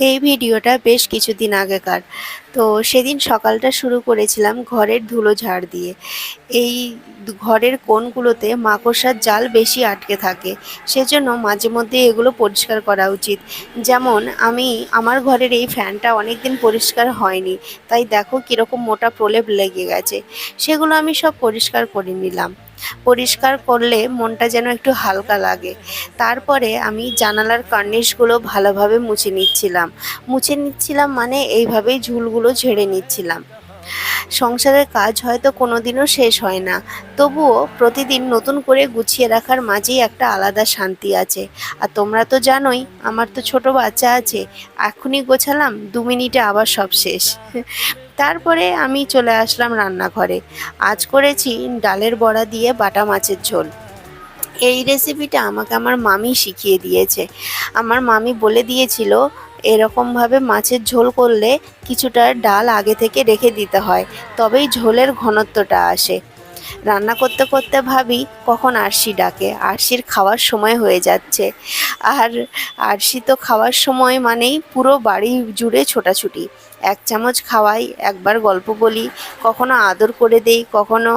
এই ভিডিওটা বেশ কিছুদিন আগেকার। তো সেদিন সকালটা শুরু করেছিলাম ঘরের ধুলো ঝাড় দিয়ে। এই ঘরের কোণগুলোতে মাকড়সার জাল বেশি আটকে থাকে, সেজন্য মাঝে মধ্যে এগুলো পরিষ্কার করা উচিত। যেমন আমার ঘরের এই ফ্যানটা অনেক দিন পরিষ্কার হয়নি, তাই দেখো কীরকম মোটা প্রলেপ লেগে গেছে। সেগুলো আমি সব পরিষ্কার করে নিলাম। পরিষ্কার করলে মনটা যেন একটু হালকা লাগে। তারপরে আমি জানালার কার্নিশগুলো ভালোভাবে মুছে নিচ্ছিলাম মানে এইভাবেই ঝুলগুলো ঝেড়ে নিচ্ছিলাম। সংসারের কাজ হয়তো কোনোদিনও শেষ হয় না, তবুও প্রতিদিন নতুন করে গুছিয়ে রাখার মাঝেই একটা আলাদা শান্তি আছে। আর তোমরা তো জানোই, আমার তো ছোট বাচ্চা আছে, এখনই গোছালাম 2 মিনিটে আবার সব শেষ। তারপরে আমি চলে আসলাম রান্নাঘরে। আজ করেছি ডালের বড়া দিয়ে বাটা মাছের ঝোল। এই রেসিপিটা আমাকে আমার মামি শিখিয়ে দিয়েছে। আমার মামি বলে দিয়েছিল এরকমভাবে মাছের ঝোল করলে কিছুটা ডাল আগে থেকে রেখে দিতে হয়, তবেই ঝোলের ঘনত্বটা আসে। রান্না করতে করতে ভাবি কখন আরশি ডাকে, আরশির খাওয়ার সময় হয়ে যাচ্ছে। আর আরশি তো খাওয়ার সময় মানেই পুরো বাড়ি জুড়ে ছোটাছুটি। 1 চামচ খাওয়াই, একবার গল্প বলি, কখনো আদর করে দেই, কখনো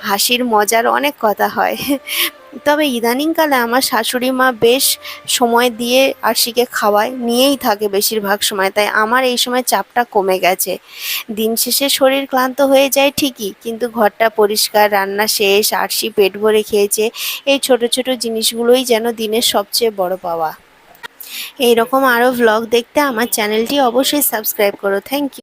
হাসির মজার অনেক কথা হয়। তবে ইদানিংকালে আমার শাশুড়ি মা বেশ সময় দিয়ে আরশিকে খাওয়ায়, নিয়েই থাকে বেশিরভাগ সময়, তাই আমার এই সময় চাপটা কমে গেছে। দিন শেষে শরীর ক্লান্ত হয়ে যায় ঠিকই, কিন্তু ঘরটা পরিষ্কার, রান্না শেষ, আরশি পেট ভরে খেয়েছে, এই ছোট ছোট জিনিসগুলোই যেন দিনের সবচেয়ে বড় পাওয়া। এইরকম আরও ভ্লগ দেখতে আমার চ্যানেলটি অবশ্যই সাবস্ক্রাইব করো। Thank you.